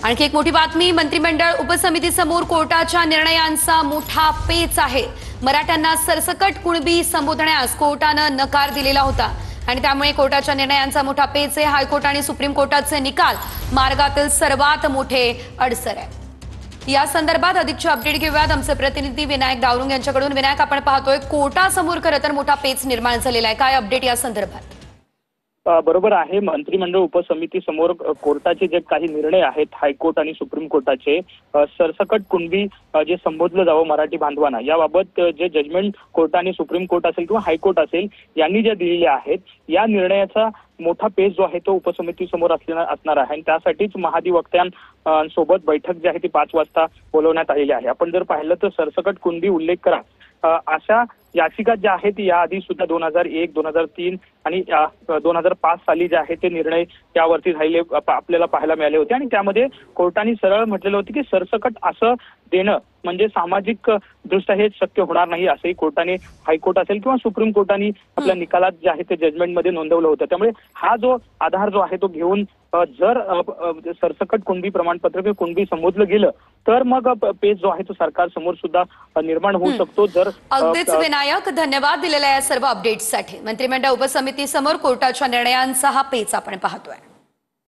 आणखी एक मोठी बातमी, मंत्रिमंडळ उपसमितीसमोर कोर्टाच्या निर्णयांचा मोठा पेच आहे। मराठ्यांना सरसकट कुणबी संबोधण्यास कोर्टाने नकार दिलेला होता आणि त्यामुळे कोर्टाच्या निर्णयांचा मोठा पेच आहे। हायकोर्ट आणि सुप्रीम कोर्टाचे निकाल मार्गातील सर्वात मोठे अडसर आहे। या संदर्भात अधिकची अपडेट घेऊयात आमचे प्रतिनिधी विनायक दावरुंग यांच्याकडून। विनायक, आपण पाहतोय कोर्टासमोर खरं तर मोठा पेच निर्माण झालेला आहे, काय अपडेट या संदर्भात? बरोबर आहे, मंत्रिमंडळ उपसमिती समोर कोर्टाचे जे काही निर्णय आहेत हायकोर्ट आणि सुप्रीम कोर्टाचे सरसकट कुणबी जे संबोधलं जावं मराठी बांधवांना याबाबत जे जजमेंट कोर्टाने सुप्रीम कोर्ट असेल किंवा हायकोर्ट असेल यांनी जे दिलेले आहेत या निर्णयाचा मोठा पेच जो आहे तो उपसमिती समोर असणार आहे आणि त्यासाठीच महाधिवक्त्यांसोबत बैठक जी आहे ती 5 वाजता बोलवण्यात आलेली आहे। आपण जर पाहिलं तर सरसकट कुणबी उल्लेख करा अशा याचिका ज्या आहेत याआधी सुद्धा 2001, 2003 आणि 2005 साली जे आहे ते निर्णय त्यावरती झालेले आपल्याला पाहायला मिळाले होते आणि त्यामध्ये कोर्टाने सरळ म्हटलेलं होतं की सरसकट असं देणं म्हणजे सामाजिक दृष्ट्या हे शक्य होणार नाही असंही कोर्टाने हायकोर्ट असेल किंवा सुप्रीम कोर्टाने आपल्या निकालात जे आहे ते जजमेंटमध्ये नोंदवलं होतं। त्यामुळे हा जो आधार जो आहे तो घेऊन जर सरसकट कुणबी प्रमाणपत्र किंवा कुणबी संबोधलं गेलं तर मग पेच जो आहे तो सरकार समोर सुद्धा निर्माण होऊ शकतो। जर अगदीच विनायक, धन्यवाद दिलेल्या या सर्व अपडेट्ससाठी। मंत्रिमंडळ उपसमिती समोर कोर्टाच्या निर्णयांचा हा पेच आपण पाहतोय।